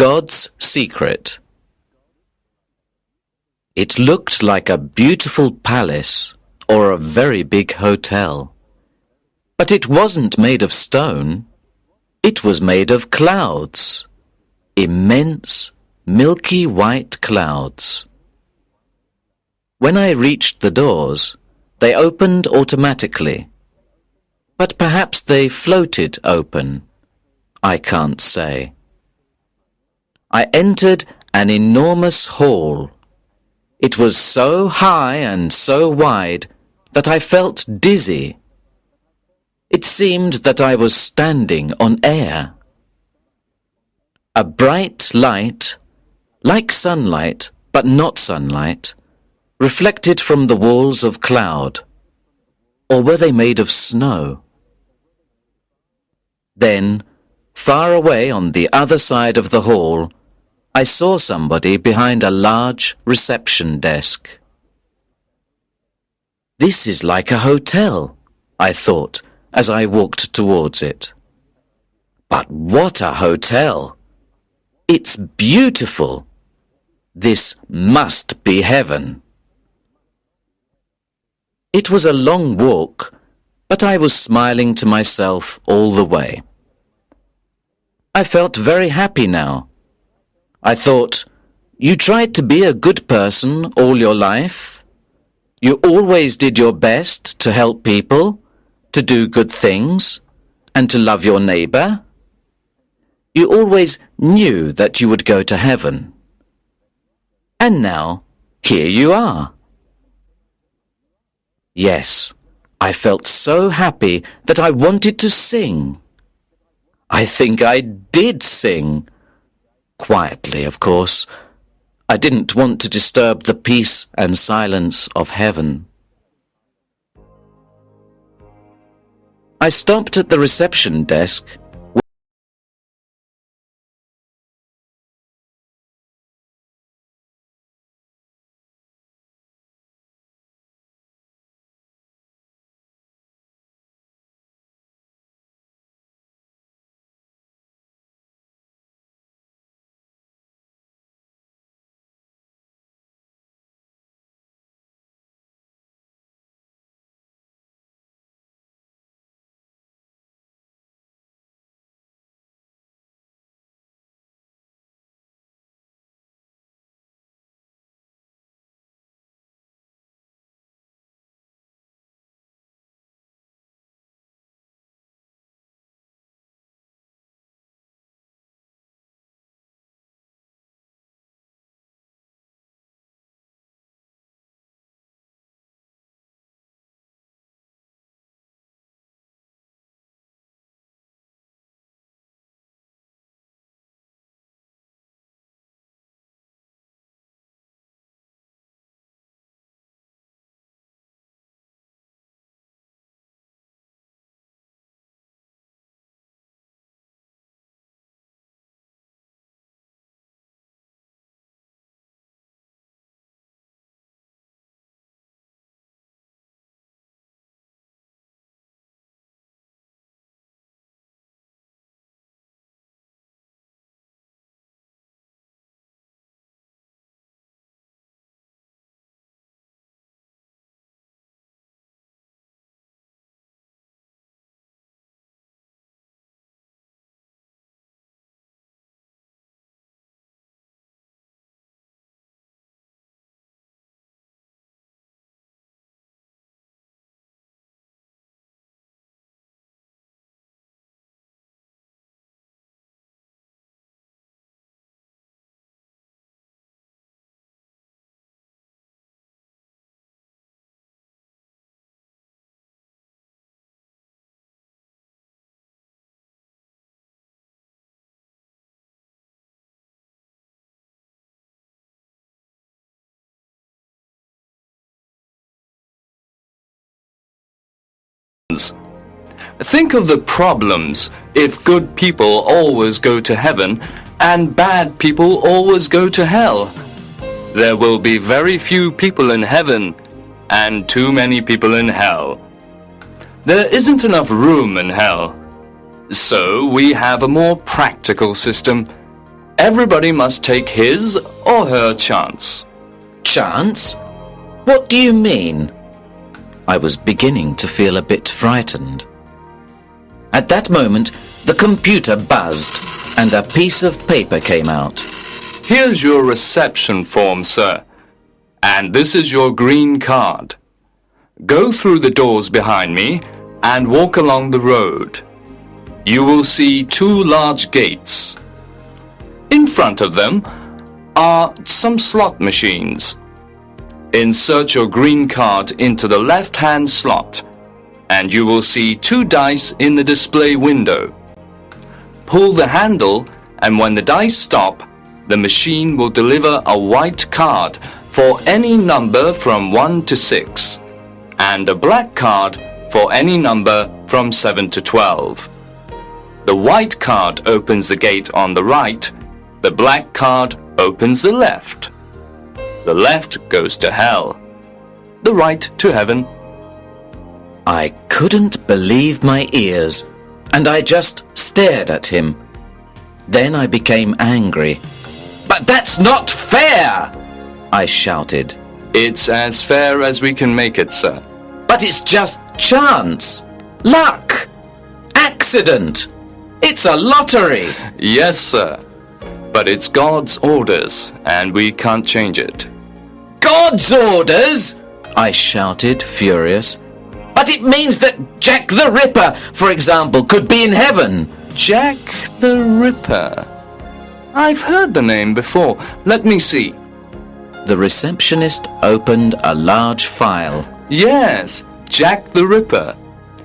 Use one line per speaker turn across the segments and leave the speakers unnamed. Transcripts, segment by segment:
God's secret. It looked like a beautiful palace or a very big hotel. But it wasn't made of stone. It was made of clouds. Immense, milky white clouds. When I reached the doors, they opened automatically. But perhaps they floated open. I can't say. I entered an enormous hall. It was so high and so wide that I felt dizzy. It seemed that I was standing on air. A bright light, like sunlight but not sunlight, reflected from the walls of cloud. Or were they made of snow? Then, far away on the other side of the hall, I saw somebody behind a large reception desk. This is like a hotel, I thought as I walked towards it. But what a hotel! It's beautiful. This must be heaven. It was a long walk, but I was smiling to myself all the way. I felt very happy now. I thought, you tried to be a good person all your life. You always did your best to help people, to do good things, and to love your neighbor. You always knew that you would go to heaven. And now, here you are. Yes, I felt so happy that I wanted to sing. I think I did sing. Quietly, of course. I didn't want to disturb the peace and silence of heaven. I stopped at the reception desk.
Think of the problems if good people always go to heaven and bad people always go to hell. There will be very few people in heaven and too many people in hell. There isn't enough room in hell. So we have a more practical system. Everybody must take his or her chance.
Chance? What do you mean? I was beginning to feel a bit frightened. At that moment, the computer buzzed and a piece of paper came out.
Here's your reception form, sir. And this is your green card. Go through the doors behind me and walk along the road. You will see two large gates. In front of them are some slot machines. Insert your green card into the left-hand slot, and you will see two dice in the display window. Pull the handle, and when the dice stop, the machine will deliver a white card for any number from 1 to 6, and a black card for any number from 7 to 12. The white card opens the gate on the right, the black card opens the left. The left goes to hell, the right to heaven.
I couldn't believe my ears, and I just stared at him. Then I became angry. "But that's not fair!" I shouted.
It's as fair as we can make it, sir.
"But it's just chance, luck, accident. It's a lottery."
Yes, sir. But it's God's orders, and we can't change it.
"God's orders!" I shouted, furious. "But it means that Jack the Ripper, for example, could be in heaven."
Jack the Ripper. I've heard the name before. Let me see.
The receptionist opened a large file.
Yes, Jack the Ripper.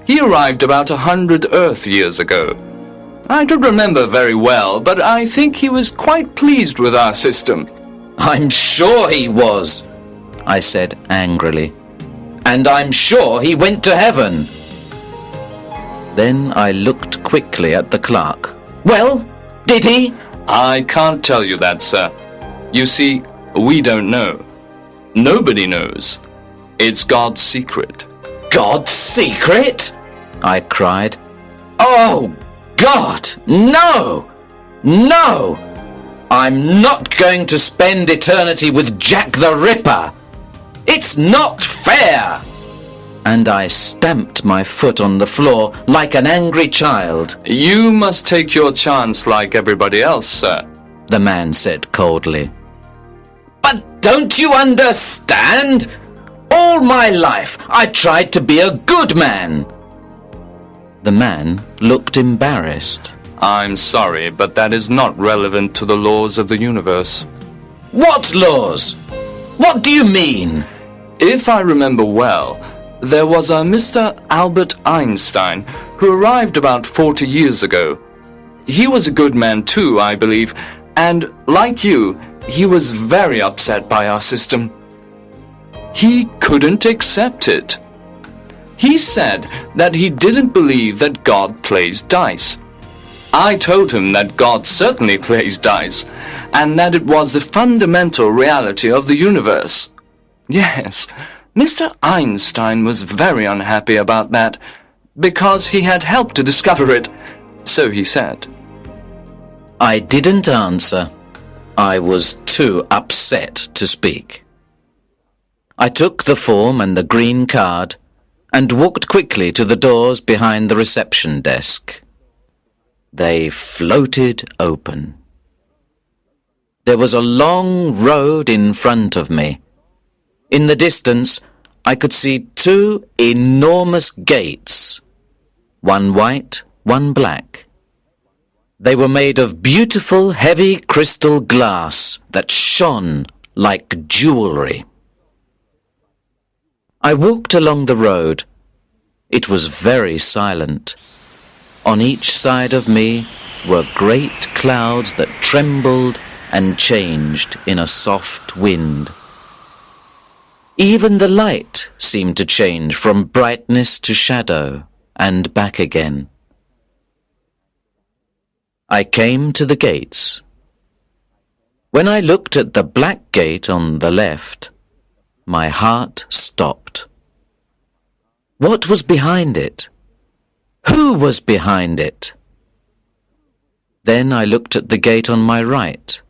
He arrived about 100 Earth years ago. I don't remember very well, but I think he was quite pleased with our system.
"I'm sure he was," I said angrily. "And I'm sure he went to heaven." Then I looked quickly at the clerk. "Well, did he?"
I can't tell you that, sir. You see, we don't know. Nobody knows. It's God's secret.
"God's secret?" I cried. "Oh, God, no! No! I'm not going to spend eternity with Jack the Ripper. It's not fair!" And I stamped my foot on the floor like an angry child.
You must take your chance like everybody else, sir,
the man said coldly. "But don't you understand? All my life I tried to be a good man." The man looked embarrassed.
I'm sorry, but that is not relevant to the laws of the universe.
"What laws? What do you mean?"
If I remember well, there was a Mr. Albert Einstein who arrived about 40 years ago. He was a good man too, I believe, and like you, he was very upset by our system. He couldn't accept it. He said that he didn't believe that God plays dice. I told him that God certainly plays dice, and that it was the fundamental reality of the universe. Yes, Mr. Einstein was very unhappy about that, because he had helped to discover it, so he said.
I didn't answer. I was too upset to speak. I took the form and the green card and walked quickly to the doors behind the reception desk. They floated open. There was a long road in front of me. In the distance, I could see two enormous gates, one white, one black. They were made of beautiful, heavy crystal glass that shone like jewelry. I walked along the road. It was very silent. On each side of me were great clouds that trembled and changed in a soft wind. Even the light seemed to change from brightness to shadow and back again. I came to the gates. When I looked at the black gate on the left, my heart stopped. What was behind it? Who was behind it? Then I looked at the gate on my right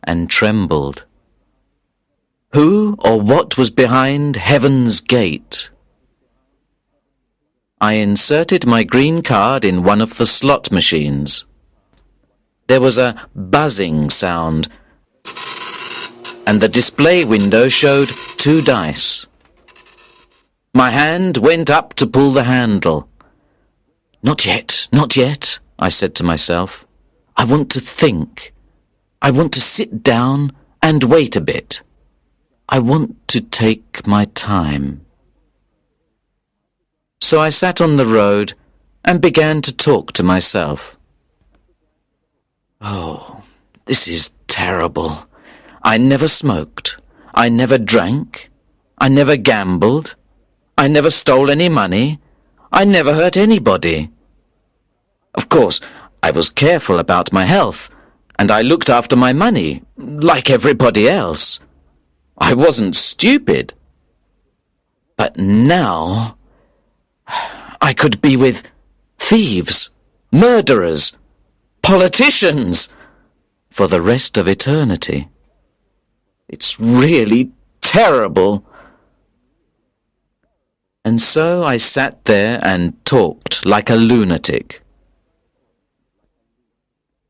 and trembled. Who or what was behind heaven's gate? I inserted my green card in one of the slot machines. There was a buzzing sound, and the display window showed 2 dice. My hand went up to pull the handle. Not yet, not yet, I said to myself. I want to think. I want to sit down and wait a bit. I want to take my time. So I sat on the road and began to talk to myself. Oh, this is terrible. I never smoked. I never drank. I never gambled. I never stole any money. I never hurt anybody. Of course, I was careful about my health, and I looked after my money, like everybody else. I wasn't stupid. But now I could be with thieves, murderers, politicians for the rest of eternity. It's really terrible. And so I sat there and talked like a lunatic.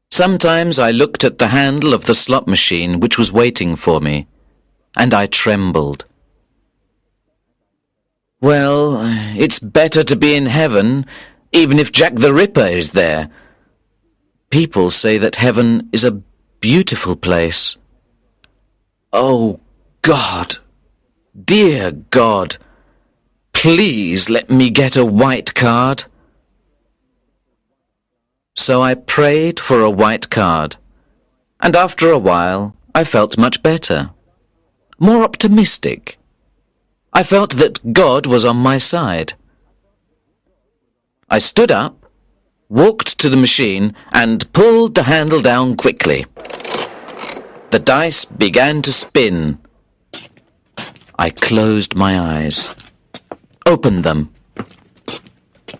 Sometimes I looked at the handle of the slot machine which was waiting for me, and I trembled. Well, it's better to be in heaven, even if Jack the Ripper is there. People say that heaven is a beautiful place. Oh, God, dear God, please let me get a white card. So I prayed for a white card, and after a while I felt much better, more optimistic. I felt that God was on my side. I stood up, walked to the machine, and pulled the handle down quickly. The dice began to spin. I closed my eyes, opened them.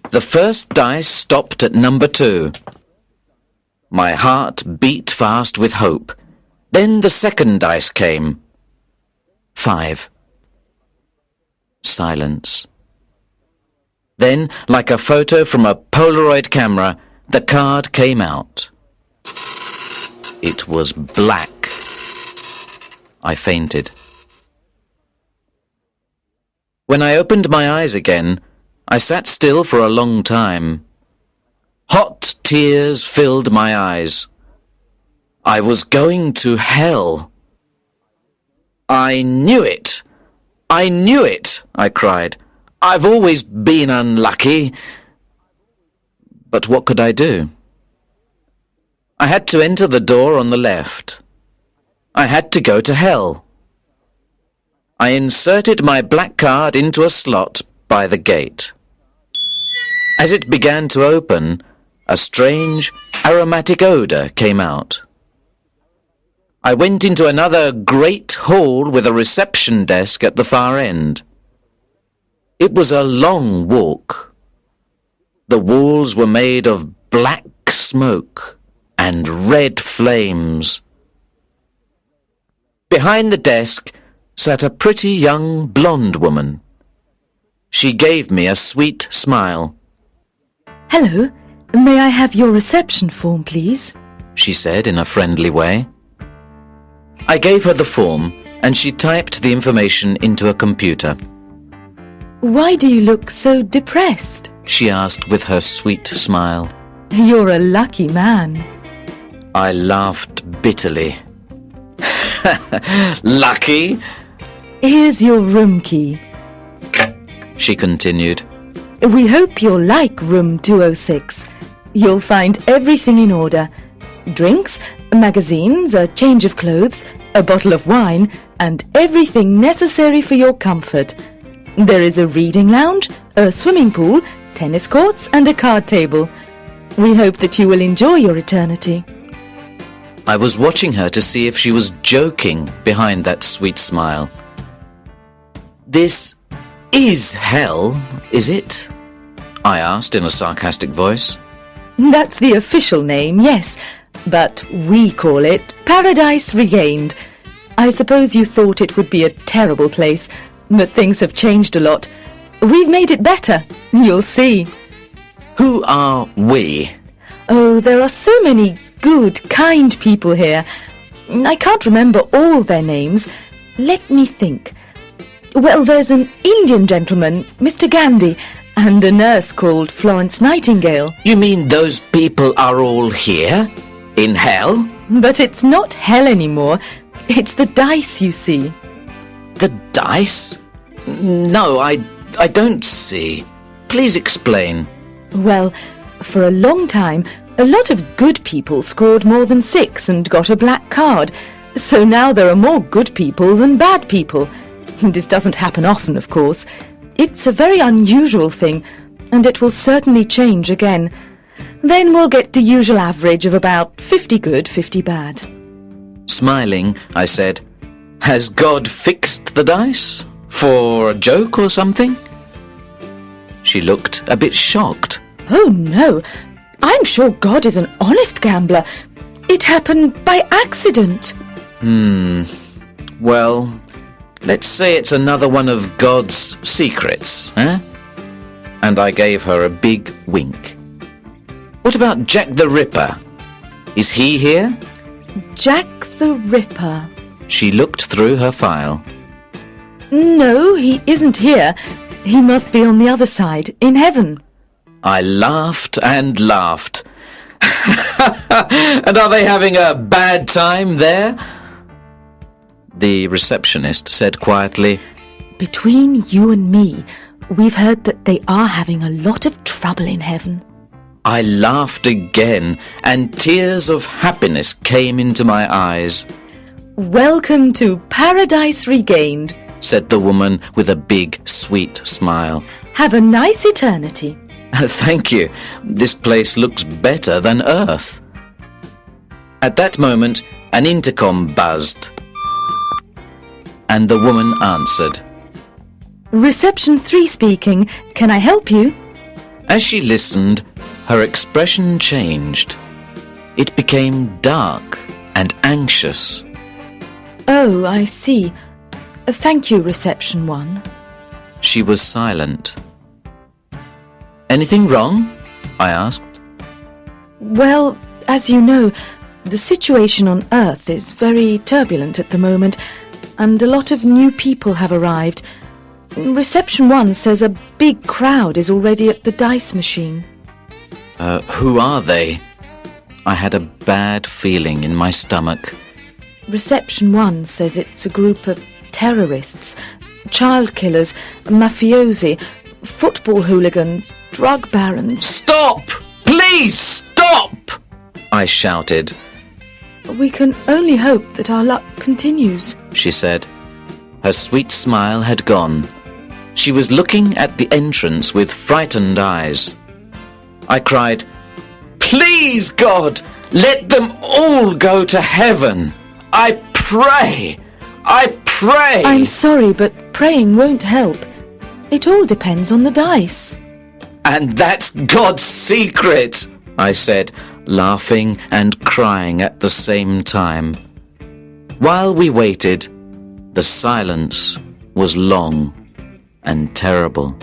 The first dice stopped at number 2. My heart beat fast with hope. Then the second dice came. 5. Silence. Then, like a photo from a Polaroid camera, the card came out. It was black. I fainted. When I opened my eyes again, I sat still for a long time. Hot tears filled my eyes. I was going to hell. I knew it. I knew it, I cried. I've always been unlucky. But what could I do? I had to enter the door on the left. I had to go to hell. I inserted my black card into a slot by the gate. As it began to open, a strange, aromatic odour came out. I went into another great hall with a reception desk at the far end. It was a long walk. The walls were made of black smoke and red flames. Behind the desk sat a pretty young blonde woman. She gave me a sweet smile.
Hello, may I have your reception form, please?
She said in a friendly way. I gave her the form and she typed the information into a computer.
Why do you look so depressed?
She asked with her sweet smile.
You're a lucky man.
I laughed bitterly. Lucky?
Here's your room key.
She continued.
We hope you'll like room 206. You'll find everything in order. Drinks, magazines, a change of clothes, a bottle of wine, and everything necessary for your comfort. There is a reading lounge, a swimming pool, tennis courts, and a card table. We hope that you will enjoy your eternity.
I was watching her to see if she was joking behind that sweet smile. This is hell, is it? I asked in a sarcastic voice.
That's the official name, yes. but we call it Paradise Regained. I suppose you thought it would be a terrible place, but things have changed a lot. We've made it better. You'll see.
Who are we?
Oh, there are so many good, kind people here. I can't remember all their names. Let me think. Well, there's an Indian gentleman, Mr. Gandhi, and a nurse called Florence Nightingale.
You mean those people are all here? In hell?
But it's not hell anymore. It's the dice, you see.
The dice? No, I don't see. Please explain.
Well, for a long time, a lot of good people scored more than 6 and got a black card. So now there are more good people than bad people. This doesn't happen often, of course. It's a very unusual thing, and it will certainly change again. Then we'll get the usual average of about 50 good, 50 bad.
Smiling, I said, "Has God fixed the dice? For a joke or something?" She looked a bit shocked.
Oh no, I'm sure God is an honest gambler. It happened by accident.
Well, let's say it's another one of God's secrets, eh? And I gave her a big wink. What about Jack the Ripper? Is he here?
Jack the Ripper.
She looked through her file.
No, he isn't here. He must be on the other side, in heaven.
I laughed and laughed. And are they having a bad time there? The receptionist said quietly,
Between you and me, we've heard that they are having a lot of trouble in heaven.
I laughed again, and tears of happiness came into my eyes.
Welcome to Paradise Regained,
said the woman with a big, sweet smile.
Have a nice eternity.
Thank you. This place looks better than Earth. At that moment, an intercom buzzed, and the woman answered.
Reception 3 speaking. Can I help you?
As she listened, her expression changed. It became dark and anxious.
Oh, I see. Thank you, Reception 1.
She was silent. Anything wrong? I asked.
Well, as you know, the situation on Earth is very turbulent at the moment, and a lot of new people have arrived. Reception 1 says a big crowd is already at the dice machine.
Who are they? I had a bad feeling in my stomach.
Reception 1 says it's a group of terrorists, child killers, mafiosi, football hooligans, drug barons.
Stop! Please stop! I shouted.
We can only hope that our luck continues,
she said. Her sweet smile had gone. She was looking at the entrance with frightened eyes. I cried, Please, God, let them all go to heaven. I pray! I pray!
I'm sorry, but praying won't help. It all depends on the dice.
And that's God's secret, I said, laughing and crying at the same time. While we waited, the silence was long and terrible.